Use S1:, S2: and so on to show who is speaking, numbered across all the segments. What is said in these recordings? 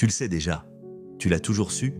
S1: Tu le sais déjà. Tu l'as toujours su.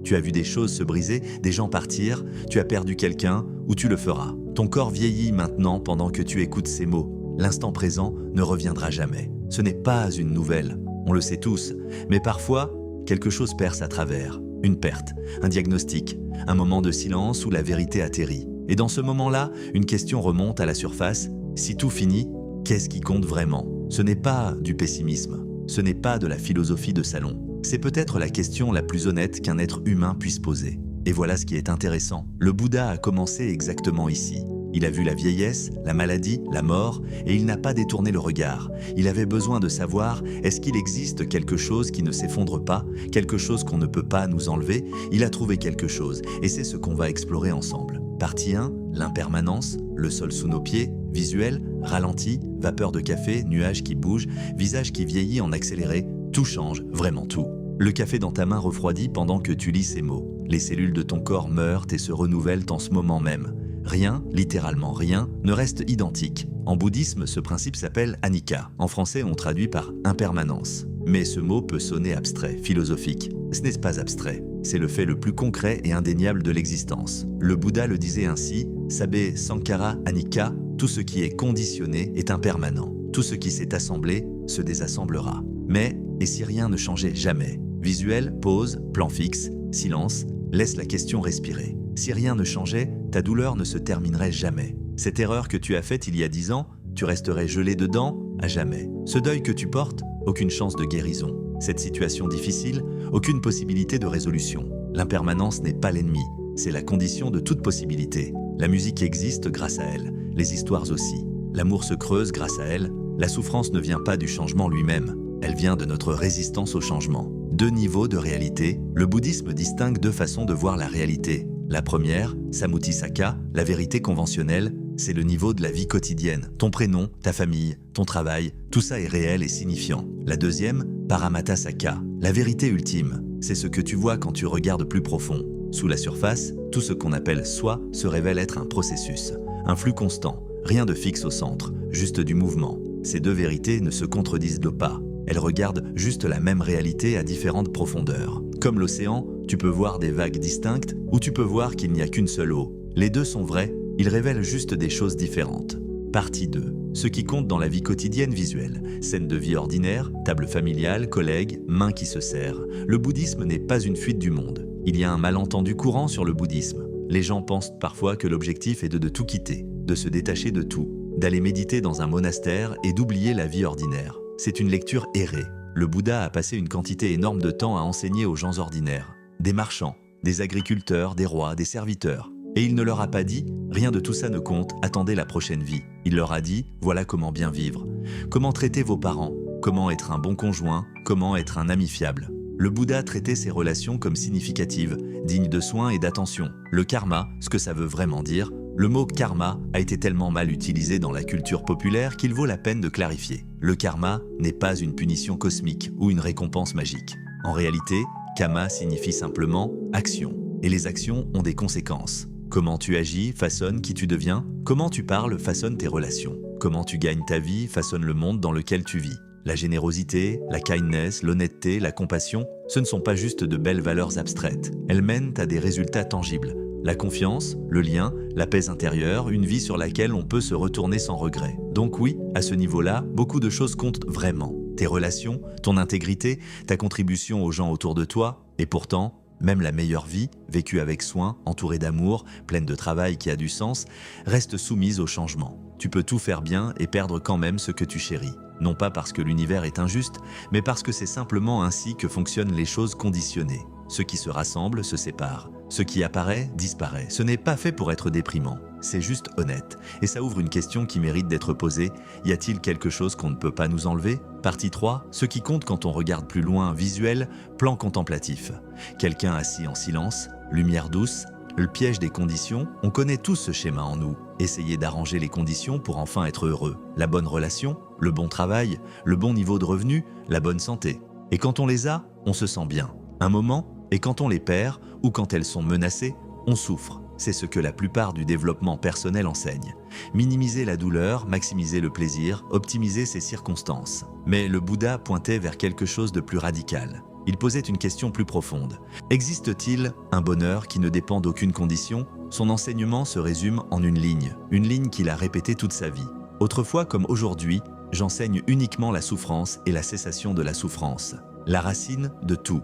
S1: Tu as vu des choses se briser, des gens partir, tu as perdu quelqu'un ou tu le feras. Ton corps vieillit maintenant pendant que tu écoutes ces mots. L'instant présent ne reviendra jamais. Ce n'est pas une nouvelle, on le sait tous, mais parfois, quelque chose perce à travers. Une perte, un diagnostic, un moment de silence où la vérité atterrit. Et dans ce moment-là, une question remonte à la surface. Si tout finit, qu'est-ce qui compte vraiment? Ce n'est pas du pessimisme, ce n'est pas de la philosophie de salon. C'est peut-être la question la plus honnête qu'un être humain puisse poser. Et voilà ce qui est intéressant. Le Bouddha a commencé exactement ici. Il a vu la vieillesse, la maladie, la mort, et il n'a pas détourné le regard. Il avait besoin de savoir, est-ce qu'il existe quelque chose qui ne s'effondre pas, quelque chose qu'on ne peut pas nous enlever? Il a trouvé quelque chose, et c'est ce qu'on va explorer ensemble. Partie 1, l'impermanence, le sol sous nos pieds, visuel, ralenti, vapeur de café, nuages qui bougent, visage qui vieillit en accéléré, tout change, vraiment tout. Le café dans ta main refroidit pendant que tu lis ces mots. Les cellules de ton corps meurent et se renouvellent en ce moment même. Rien, littéralement rien, ne reste identique. En bouddhisme, ce principe s'appelle anicca. En français, on traduit par impermanence. Mais ce mot peut sonner abstrait, philosophique. Ce n'est pas abstrait, c'est le fait le plus concret et indéniable de l'existence. Le Bouddha le disait ainsi, Sabbe Sankara Anicca, tout ce qui est conditionné est impermanent. Tout ce qui s'est assemblé se désassemblera. Mais, et si rien ne changeait jamais? Visuel, pause, plan fixe, silence, laisse la question respirer. Si rien ne changeait, ta douleur ne se terminerait jamais. Cette erreur que tu as faite il y a 10 ans, tu resterais gelé dedans à jamais. Ce deuil que tu portes, aucune chance de guérison. Cette situation difficile, aucune possibilité de résolution. L'impermanence n'est pas l'ennemi, c'est la condition de toute possibilité. La musique existe grâce à elle, les histoires aussi. L'amour se creuse grâce à elle. La souffrance ne vient pas du changement lui-même, elle vient de notre résistance au changement. 2 niveaux de réalité. Le bouddhisme distingue 2 façons de voir la réalité. La première, Samutissaka, la vérité conventionnelle, c'est le niveau de la vie quotidienne. Ton prénom, ta famille, ton travail, tout ça est réel et signifiant. La deuxième, Paramatthassaka, la vérité ultime, c'est ce que tu vois quand tu regardes plus profond. Sous la surface, tout ce qu'on appelle soi se révèle être un processus, un flux constant, rien de fixe au centre, juste du mouvement. Ces 2 vérités ne se contredisent pas. Elles regardent juste la même réalité à différentes profondeurs. Comme l'océan, tu peux voir des vagues distinctes ou tu peux voir qu'il n'y a qu'une seule eau. Les 2 sont vrais, ils révèlent juste des choses différentes. Partie 2. Ce qui compte dans la vie quotidienne visuelle. Scène de vie ordinaire, table familiale, collègues, mains qui se serrent. Le bouddhisme n'est pas une fuite du monde. Il y a un malentendu courant sur le bouddhisme. Les gens pensent parfois que l'objectif est de tout quitter, de se détacher de tout, d'aller méditer dans un monastère et d'oublier la vie ordinaire. C'est une lecture errée. Le Bouddha a passé une quantité énorme de temps à enseigner aux gens ordinaires. Des marchands, des agriculteurs, des rois, des serviteurs. Et il ne leur a pas dit « rien de tout ça ne compte, attendez la prochaine vie ». Il leur a dit « voilà comment bien vivre, comment traiter vos parents, comment être un bon conjoint, comment être un ami fiable ». Le Bouddha traitait ces relations comme significatives, dignes de soins et d'attention. Le karma, ce que ça veut vraiment dire, le mot karma a été tellement mal utilisé dans la culture populaire qu'il vaut la peine de clarifier. Le karma n'est pas une punition cosmique ou une récompense magique. En réalité, kama signifie simplement action. Et les actions ont des conséquences. Comment tu agis façonne qui tu deviens. Comment tu parles façonne tes relations. Comment tu gagnes ta vie façonne le monde dans lequel tu vis. La générosité, la kindness, l'honnêteté, la compassion, ce ne sont pas juste de belles valeurs abstraites. Elles mènent à des résultats tangibles. La confiance, le lien, la paix intérieure, une vie sur laquelle on peut se retourner sans regret. Donc oui, à ce niveau-là, beaucoup de choses comptent vraiment. Tes relations, ton intégrité, ta contribution aux gens autour de toi, et pourtant, même la meilleure vie, vécue avec soin, entourée d'amour, pleine de travail qui a du sens, reste soumise au changement. Tu peux tout faire bien et perdre quand même ce que tu chéris. Non pas parce que l'univers est injuste, mais parce que c'est simplement ainsi que fonctionnent les choses conditionnées. Ce qui se rassemble se sépare. Ce qui apparaît, disparaît. Ce n'est pas fait pour être déprimant. C'est juste honnête. Et ça ouvre une question qui mérite d'être posée. Y a-t-il quelque chose qu'on ne peut pas nous enlever? Partie 3. Ce qui compte quand on regarde plus loin, visuel, plan contemplatif. Quelqu'un assis en silence, lumière douce, le piège des conditions, on connaît tous ce schéma en nous. Essayer d'arranger les conditions pour enfin être heureux. La bonne relation, le bon travail, le bon niveau de revenu, la bonne santé. Et quand on les a, on se sent bien. Un moment, et quand on les perd, ou quand elles sont menacées, on souffre. C'est ce que la plupart du développement personnel enseigne. Minimiser la douleur, maximiser le plaisir, optimiser ses circonstances. Mais le Bouddha pointait vers quelque chose de plus radical. il posait une question plus profonde. Existe-t-il un bonheur qui ne dépend d'aucune condition? Son enseignement se résume en une ligne qu'il a répétée toute sa vie. Autrefois comme aujourd'hui, j'enseigne uniquement la souffrance et la cessation de la souffrance, la racine de tout.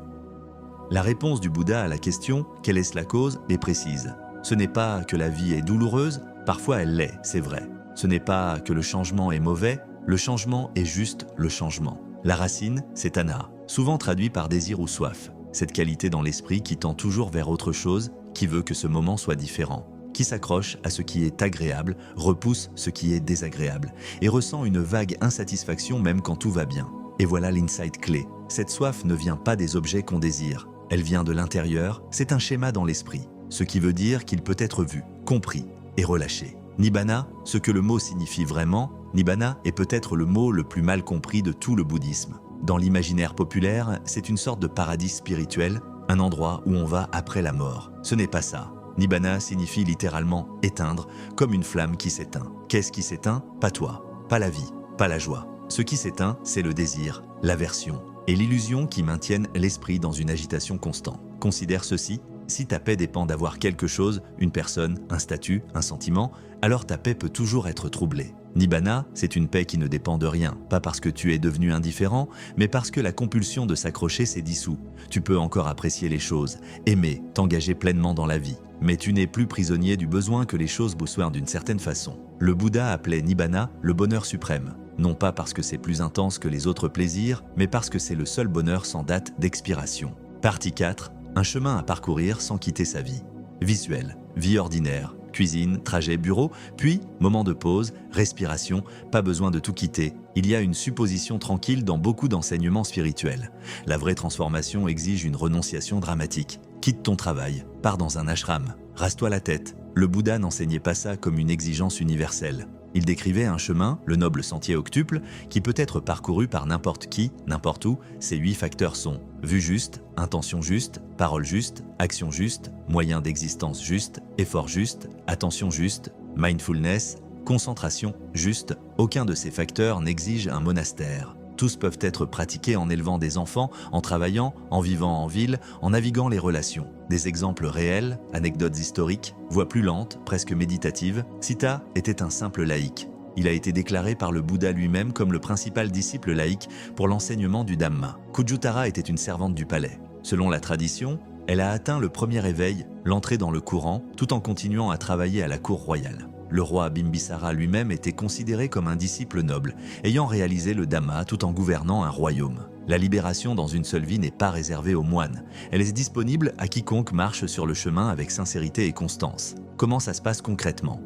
S1: La réponse du Bouddha à la question « Quelle est la cause ?» est précise. Ce n'est pas que la vie est douloureuse, parfois elle l'est, c'est vrai. Ce n'est pas que le changement est mauvais, le changement est juste le changement. La racine, c'est Tanha, souvent traduit par désir ou soif. Cette qualité dans l'esprit qui tend toujours vers autre chose, qui veut que ce moment soit différent, qui s'accroche à ce qui est agréable, repousse ce qui est désagréable, et ressent une vague insatisfaction même quand tout va bien. Et voilà l'insight clé. Cette soif ne vient pas des objets qu'on désire, elle vient de l'intérieur, c'est un schéma dans l'esprit, ce qui veut dire qu'il peut être vu, compris et relâché. Nibbana, ce que le mot signifie vraiment, Nibbana est peut-être le mot le plus mal compris de tout le bouddhisme. Dans l'imaginaire populaire, c'est une sorte de paradis spirituel, un endroit où on va après la mort. Ce n'est pas ça. Nibbana signifie littéralement « éteindre », comme une flamme qui s'éteint. Qu'est-ce qui s'éteint? Pas toi, pas la vie, pas la joie. Ce qui s'éteint, c'est le désir, l'aversion et l'illusion qui maintiennent l'esprit dans une agitation constante. Considère ceci, si ta paix dépend d'avoir quelque chose, une personne, un statut, un sentiment, alors ta paix peut toujours être troublée. Nibbana, c'est une paix qui ne dépend de rien, pas parce que tu es devenu indifférent, mais parce que la compulsion de s'accrocher s'est dissoute. Tu peux encore apprécier les choses, aimer, t'engager pleinement dans la vie, mais tu n'es plus prisonnier du besoin que les choses soient d'une certaine façon. Le Bouddha appelait Nibbana le bonheur suprême, non pas parce que c'est plus intense que les autres plaisirs, mais parce que c'est le seul bonheur sans date d'expiration. Partie 4. Un chemin à parcourir sans quitter sa vie. Visuel, vie ordinaire, cuisine, trajet, bureau, puis moment de pause, respiration, pas besoin de tout quitter. Il y a une supposition tranquille dans beaucoup d'enseignements spirituels. La vraie transformation exige une renonciation dramatique. Quitte ton travail, pars dans un ashram, rase-toi la tête. Le Bouddha n'enseignait pas ça comme une exigence universelle. Il décrivait un chemin, le noble sentier octuple, qui peut être parcouru par n'importe qui, n'importe où. Ces 8 facteurs sont vue juste, intention juste, parole juste, action juste, moyen d'existence juste, effort juste, attention juste, mindfulness, concentration juste. Aucun de ces facteurs n'exige un monastère. Tous peuvent être pratiqués en élevant des enfants, en travaillant, en vivant en ville, en naviguant les relations. Des exemples réels, anecdotes historiques, voix plus lentes, presque méditatives. Sita était un simple laïc. Il a été déclaré par le Bouddha lui-même comme le principal disciple laïque pour l'enseignement du Dhamma. Kujutara était une servante du palais. Selon la tradition, elle a atteint le premier éveil, l'entrée dans le courant, tout en continuant à travailler à la cour royale. Le roi Bimbisara lui-même était considéré comme un disciple noble, ayant réalisé le Dhamma tout en gouvernant un royaume. La libération dans une seule vie n'est pas réservée aux moines. Elle est disponible à quiconque marche sur le chemin avec sincérité et constance. Comment ça se passe concrètement?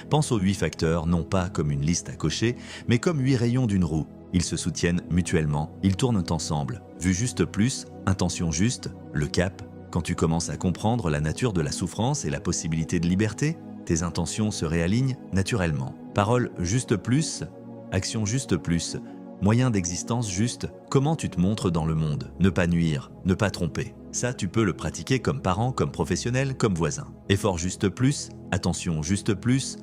S1: Pense aux 8 facteurs, non pas comme une liste à cocher, mais comme 8 rayons d'une roue. Ils se soutiennent mutuellement, ils tournent ensemble. Vue juste plus, intention juste, le cap. Quand tu commences à comprendre la nature de la souffrance et la possibilité de liberté, tes intentions se réalignent naturellement. Parole juste plus, action juste plus, moyen d'existence juste, comment tu te montres dans le monde. Ne pas nuire, ne pas tromper. Ça, tu peux le pratiquer comme parent, comme professionnel, comme voisin. Effort juste plus, attention juste plus,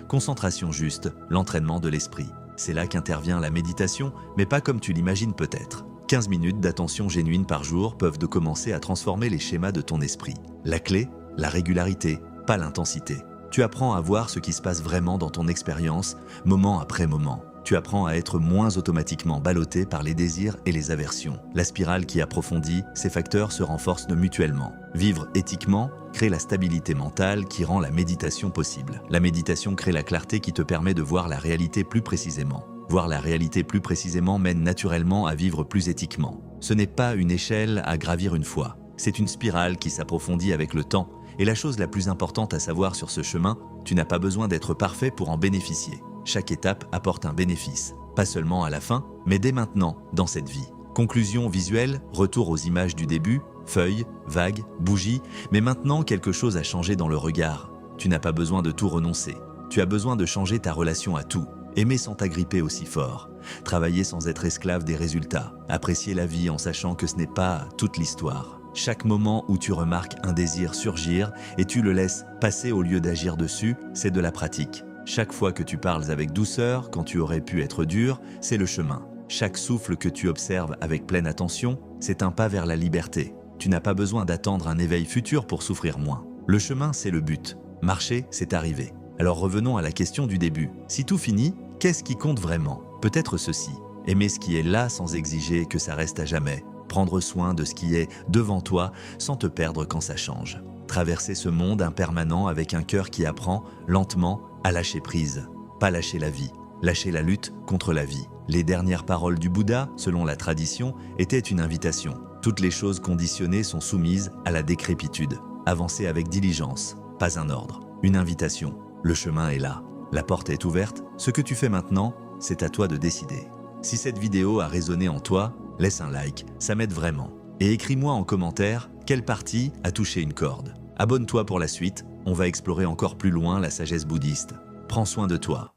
S1: concentration juste, l'entraînement de l'esprit. C'est là qu'intervient la méditation, mais pas comme tu l'imagines peut-être. 15 minutes d'attention génuine par jour peuvent de commencer à transformer les schémas de ton esprit. La clé, la régularité, pas l'intensité. Tu apprends à voir ce qui se passe vraiment dans ton expérience, moment après moment. Tu apprends à être moins automatiquement ballotté par les désirs et les aversions. La spirale qui approfondit, ces facteurs se renforcent mutuellement. Vivre éthiquement crée la stabilité mentale qui rend la méditation possible. La méditation crée la clarté qui te permet de voir la réalité plus précisément. Voir la réalité plus précisément mène naturellement à vivre plus éthiquement. Ce n'est pas une échelle à gravir une fois. C'est une spirale qui s'approfondit avec le temps. Et la chose la plus importante à savoir sur ce chemin, tu n'as pas besoin d'être parfait pour en bénéficier. Chaque étape apporte un bénéfice, pas seulement à la fin, mais dès maintenant, dans cette vie. Conclusion visuelle, retour aux images du début, feuilles, vagues, bougies, mais maintenant quelque chose a changé dans le regard. Tu n'as pas besoin de tout renoncer. Tu as besoin de changer ta relation à tout. Aimer sans t'agripper aussi fort. Travailler sans être esclave des résultats. Apprécier la vie en sachant que ce n'est pas toute l'histoire. Chaque moment où tu remarques un désir surgir et tu le laisses passer au lieu d'agir dessus, c'est de la pratique. Chaque fois que tu parles avec douceur, quand tu aurais pu être dur, c'est le chemin. Chaque souffle que tu observes avec pleine attention, c'est un pas vers la liberté. Tu n'as pas besoin d'attendre un éveil futur pour souffrir moins. Le chemin, c'est le but. Marcher, c'est arriver. Alors revenons à la question du début. Si tout finit, qu'est-ce qui compte vraiment? Peut-être ceci. Aimer ce qui est là sans exiger que ça reste à jamais. Prendre soin de ce qui est devant toi sans te perdre quand ça change. Traverser ce monde impermanent avec un cœur qui apprend, lentement, à lâcher prise. Pas lâcher la vie, lâcher la lutte contre la vie. Les dernières paroles du Bouddha, selon la tradition, étaient une invitation. Toutes les choses conditionnées sont soumises à la décrépitude. Avancer avec diligence, pas un ordre, une invitation. Le chemin est là, la porte est ouverte. Ce que tu fais maintenant, c'est à toi de décider. Si cette vidéo a résonné en toi, laisse un like, ça m'aide vraiment. Et écris-moi en commentaire quelle partie a touché une corde. Abonne-toi pour la suite, on va explorer encore plus loin la sagesse bouddhiste. Prends soin de toi.